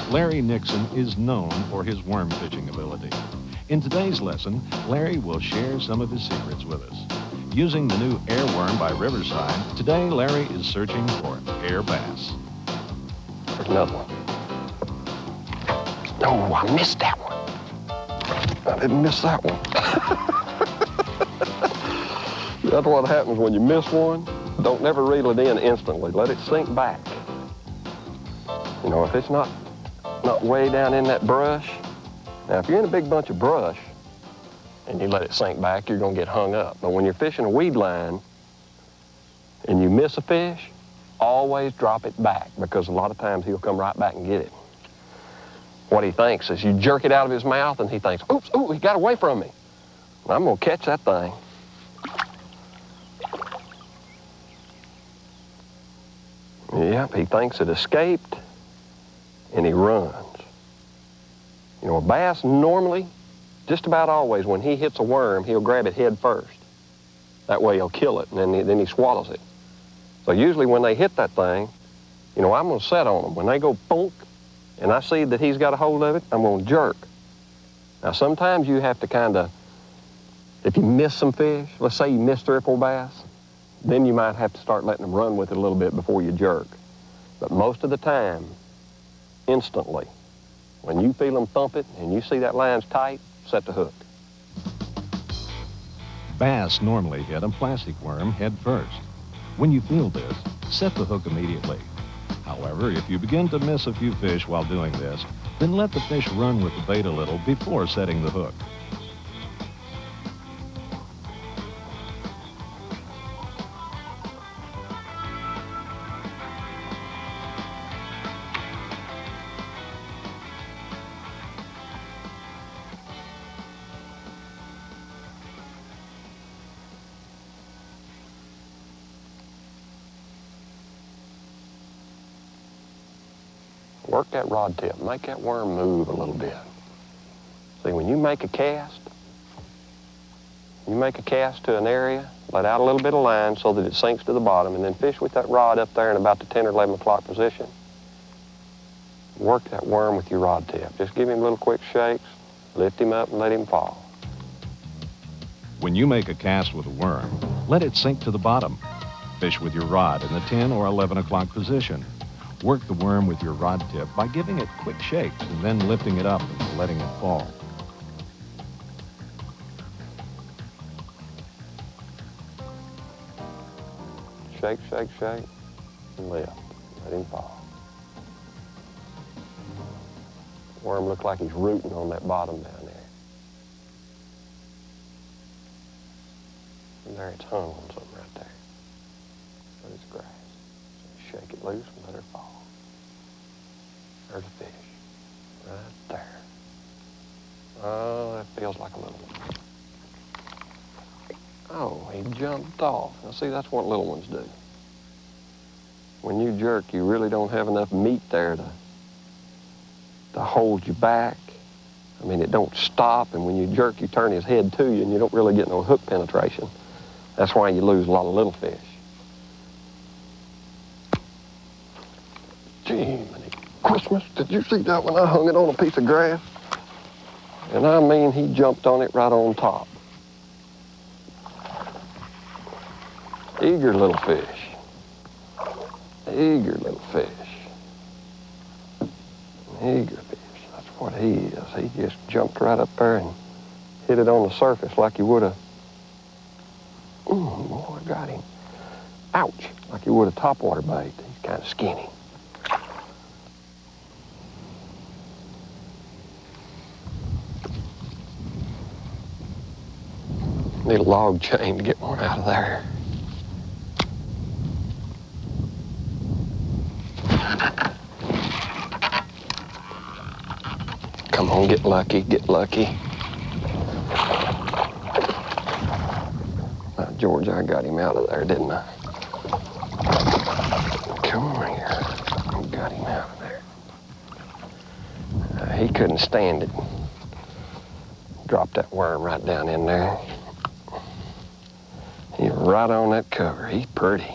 Larry Nixon is known for his worm fishing ability. In today's lesson, Larry will share some of his secrets with us. Using the new airworm by Riverside, today Larry is searching for air bass. There's another one. Oh, I missed that one. I didn't miss that one. That's what happens when you miss one. Don't never reel it in instantly. Let it sink back. You know, if it's not way down in that brush. Now, if you're in a big bunch of brush and you let it sink back, you're gonna get hung up. But when you're fishing a weed line and you miss a fish, always drop it back, because a lot of times he'll come right back and get it. What he thinks is you jerk it out of his mouth and he thinks, oops, ooh, he got away from me. And I'm gonna catch that thing. Yep, he thinks it escaped and he runs. You know, a bass normally, just about always, when he hits a worm, he'll grab it head first. That way he'll kill it, and then he swallows it. So usually when they hit that thing, you know, I'm gonna set on them. When they go bonk, and I see that he's got a hold of it, I'm gonna jerk. Now sometimes you have to kind of, if you miss some fish, let's say you miss 3 or 4 bass, then you might have to start letting them run with it a little bit before you jerk. But most of the time, instantly, when you feel them thump it and you see that line's tight, set the hook. Bass normally hit a plastic worm head first. When you feel this, set the hook immediately. However, if you begin to miss a few fish while doing this, then let the fish run with the bait a little before setting the hook. Work that rod tip, make that worm move a little bit. See, when you make a cast to an area, let out a little bit of line so that it sinks to the bottom, and then fish with that rod up there in about the 10 or 11 o'clock position. Work that worm with your rod tip. Just give him little quick shakes, lift him up and let him fall. When you make a cast with a worm, let it sink to the bottom. Fish with your rod in the 10 or 11 o'clock position. Work the worm with your rod tip by giving it quick shakes and then lifting it up and letting it fall. Shake, shake, shake, and lift. Let him fall. The worm looks like he's rooting on that bottom down there. And there it's hung on something right there. But it's grass. So shake it loose and let her fall. There's a fish. Right there. Oh, that feels like a little one. Oh, he jumped off. Now see, that's what little ones do. When you jerk, you really don't have enough meat there to hold you back. I mean, it don't stop, and when you jerk, you turn his head to you, and you don't really get no hook penetration. That's why you lose a lot of little fish. Gee, Christmas, did you see that when I hung it on a piece of grass? And I mean, he jumped on it right on top. Eager little fish. Eager little fish. Eager fish, that's what he is. He just jumped right up there and hit it on the surface like you would a, boy, I got him. Ouch, like you would a topwater bait. He's kind of skinny. Need a log chain to get one out of there. Come on, get lucky, get lucky. George, I got him out of there, didn't I? Come here. I got him out of there. He couldn't stand it. Dropped that worm right down in there. He's right on that cover. He's pretty.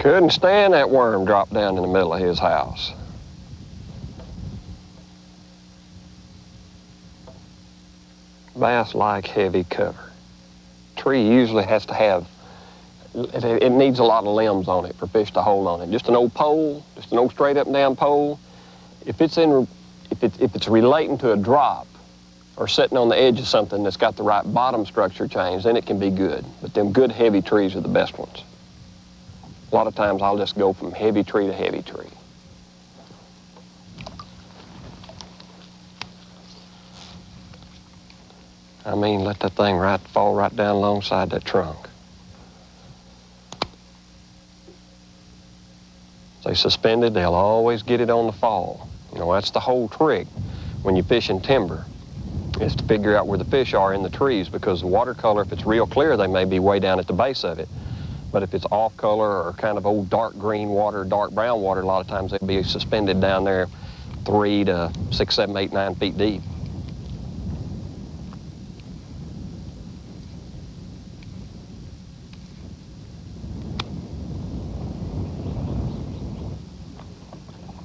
Couldn't stand that worm drop down in the middle of his house. Bass like heavy cover. Tree usually has to have, it needs a lot of limbs on it for fish to hold on it. Just an old pole, just an old straight up and down pole. If it's relating to a drop or sitting on the edge of something that's got the right bottom structure change, then it can be good. But them good heavy trees are the best ones. A lot of times I'll just go from heavy tree to heavy tree. I mean, let that thing fall right down alongside that trunk. If they suspended, they'll always get it on the fall. You know, that's the whole trick when you're fishing timber, is to figure out where the fish are in the trees, because the watercolor, if it's real clear, they may be way down at the base of it. But if it's off color or kind of old dark green water, dark brown water, a lot of times they'll be suspended down there 3 to 6, 7, 8, 9 feet deep.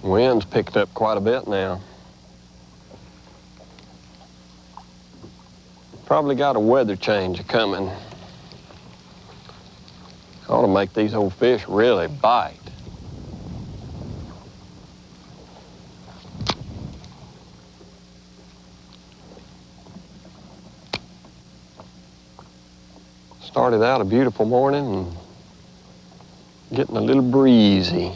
Wind's picked up quite a bit now. Probably got a weather change coming. Ought to make these old fish really bite. Started out a beautiful morning and getting a little breezy.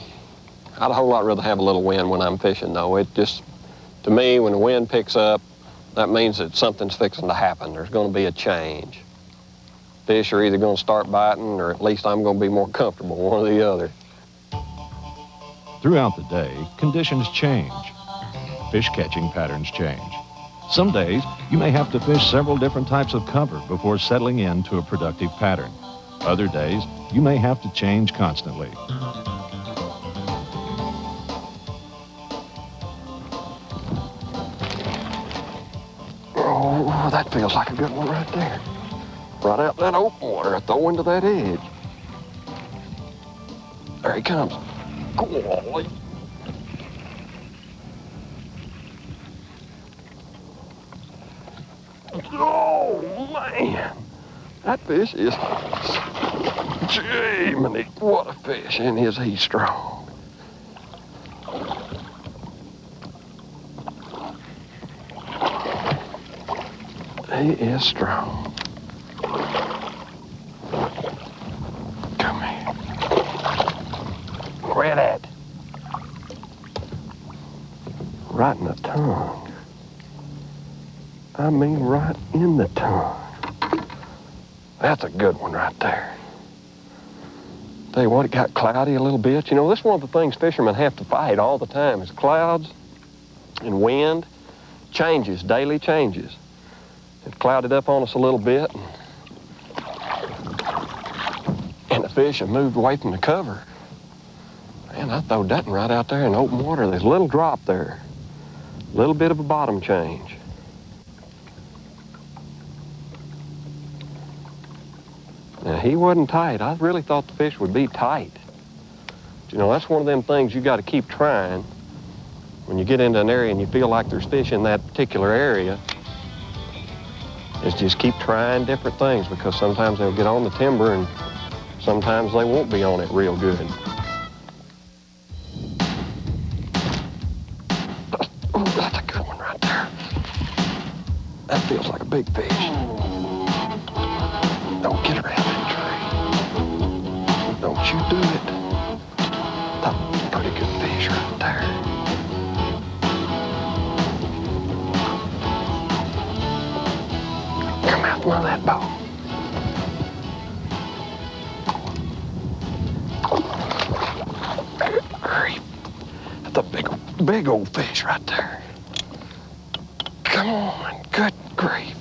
I'd a whole lot rather have a little wind when I'm fishing, though. It just, to me, when the wind picks up, that means that something's fixing to happen. There's going to be a change. Fish are either going to start biting, or at least I'm going to be more comfortable, one or the other. Throughout the day, conditions change. Fish catching patterns change. Some days, you may have to fish several different types of cover before settling into a productive pattern. Other days, you may have to change constantly. Oh, that feels like a good one right there. Right out that open water, I throw into that edge. There he comes. Golly. Oh, man. That fish is, gee, what a fish, and is he strong. He is strong. Come here. Where at? Right in the tongue. I mean, right in the tongue. That's a good one right there. Tell you what, it got cloudy a little bit. You know, this is one of the things fishermen have to fight all the time is clouds and wind. Changes, daily changes. It clouded up on us a little bit, and the fish have moved away from the cover. Man, I throwed that one right out there in open water. There's a little drop there, a little bit of a bottom change. Now, he wasn't tight. I really thought the fish would be tight. You know, that's one of them things you got to keep trying when you get into an area and you feel like there's fish in that particular area. Is just keep trying different things, because sometimes they'll get on the timber and sometimes they won't be on it real good. Oh, that's a good one right there. That feels like a big fish. Don't get around that tree. Don't you do it. That's a pretty good fish right there. Come out from that boat. That's a big old fish right there. Come on, good grief.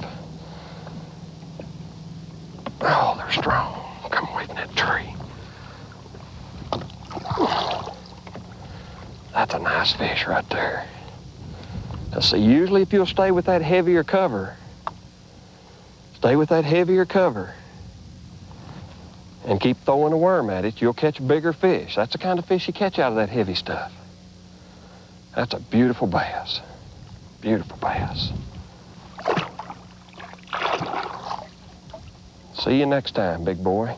Oh, they're strong. Come away from that tree. That's a nice fish right there. Now see, usually if you'll stay with that heavier cover, and keep throwing a worm at it, you'll catch bigger fish. That's the kind of fish you catch out of that heavy stuff. That's a beautiful bass. Beautiful bass. See you next time, big boy.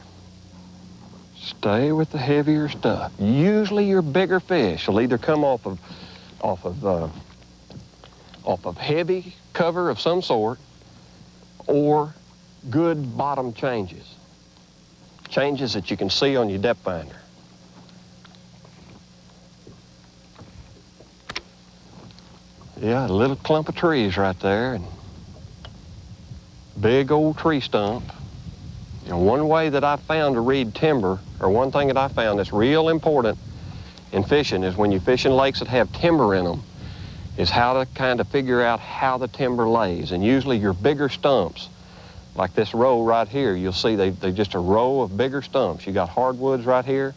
Stay with the heavier stuff. Usually your bigger fish will either come off of heavy cover of some sort or good bottom changes. Changes that you can see on your depth finder. Yeah, a little clump of trees right there and big old tree stump. You know, one way that I found to read timber, or one thing that I found that's real important in fishing is when you fish in lakes that have timber in them, is how to kind of figure out how the timber lays. And usually your bigger stumps, like this row right here, you'll see they're just a row of bigger stumps. You got hardwoods right here,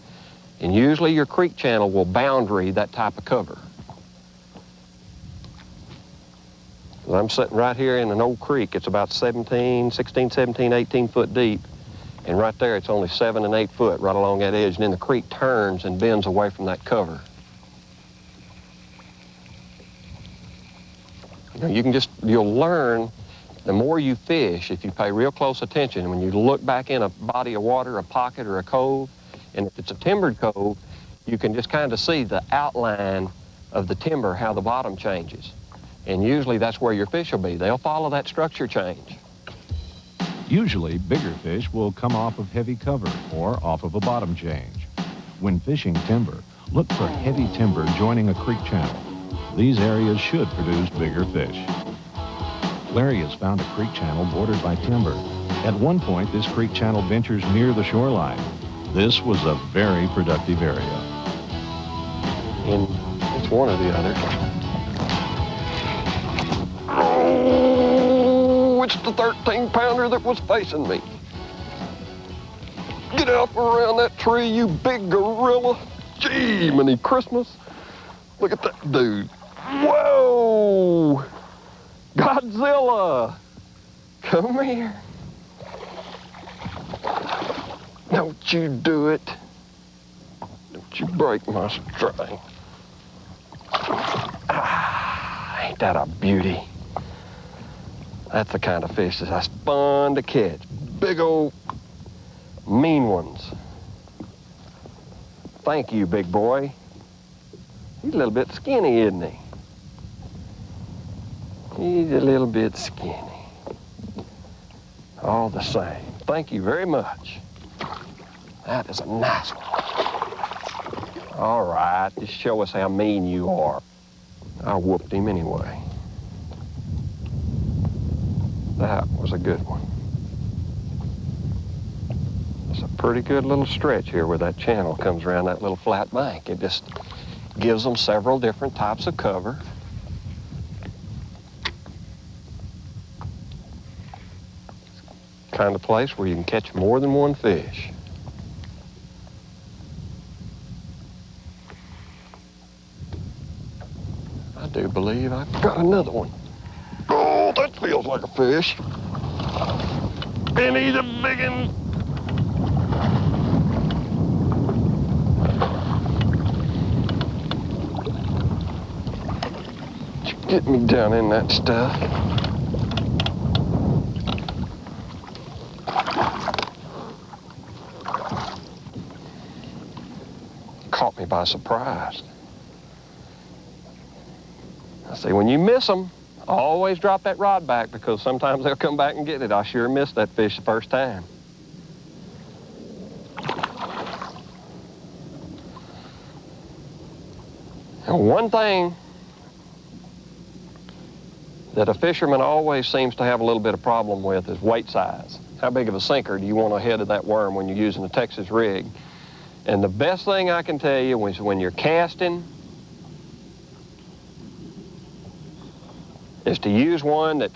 and usually your creek channel will boundary that type of cover. I'm sitting right here in an old creek. It's about 16, 17, 18 foot deep. And right there, it's only 7 and 8 foot right along that edge. And then the creek turns and bends away from that cover. You know, you'll learn the more you fish, if you pay real close attention, when you look back in a body of water, a pocket or a cove, and if it's a timbered cove, you can just kind of see the outline of the timber, how the bottom changes. And usually that's where your fish will be. They'll follow that structure change. Usually, bigger fish will come off of heavy cover or off of a bottom change. When fishing timber, look for heavy timber joining a creek channel. These areas should produce bigger fish. Larry has found a creek channel bordered by timber. At one point, this creek channel ventures near the shoreline. This was a very productive area. And it's one or the other. It's the 13-pounder that was facing me. Get out from around that tree, you big gorilla. Gee, many Christmas. Look at that dude. Whoa! Godzilla! Come here. Don't you do it. Don't you break my string. Ah, ain't that a beauty? That's the kind of fish that's fun to catch. Big old mean ones. Thank you, big boy. He's a little bit skinny, isn't he? He's a little bit skinny. All the same. Thank you very much. That is a nice one. All right, just show us how mean you are. I whooped him anyway. That was a good one. It's a pretty good little stretch here where that channel comes around that little flat bank. It just gives them several different types of cover. Kind of place where you can catch more than one fish. I do believe I've got another one. Oh, that feels like a fish. And he's a big one. Get me down in that stuff. Caught me by surprise. I say, when you miss them, always drop that rod back because sometimes they'll come back and get it. I sure missed that fish the first time. And one thing that a fisherman always seems to have a little bit of problem with is weight size. How big of a sinker do you want ahead of that worm when you're using a Texas rig? And the best thing I can tell you is when you're casting is to use one that,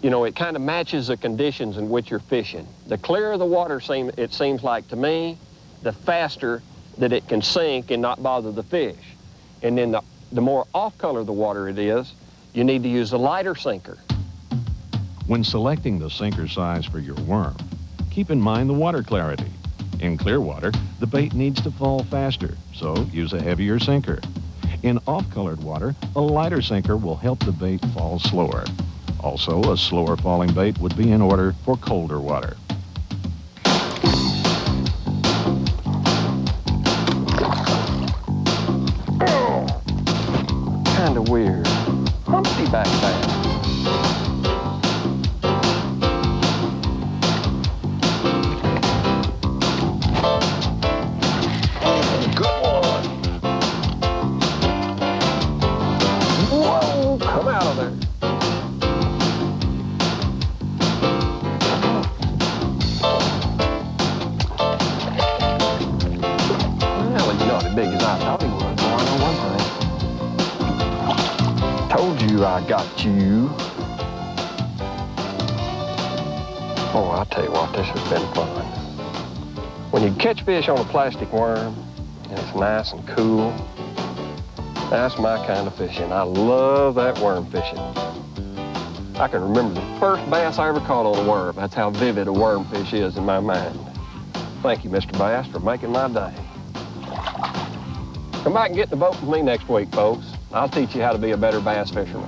you know, it kind of matches the conditions in which you're fishing. The clearer the water it seems like to me, the faster that it can sink and not bother the fish. And then the more off-color the water it is, you need to use a lighter sinker. When selecting the sinker size for your worm, keep in mind the water clarity. In clear water, the bait needs to fall faster, so use a heavier sinker. In off-colored water, a lighter sinker will help the bait fall slower. Also, a slower falling bait would be in order for colder water. Kind of weird. Humpty back bass. Good one. Whoa, come out of there. Well, he's not as big as I thought he was. Well, I know one thing. Told you I got you. Oh, I'll tell you what, this has been fun. When you catch fish on a plastic worm, and it's nice and cool, that's my kind of fishing. I love that worm fishing. I can remember the first bass I ever caught on a worm. That's how vivid a worm fish is in my mind. Thank you, Mr. Bass, for making my day. Come back and get in the boat with me next week, folks. I'll teach you how to be a better bass fisherman.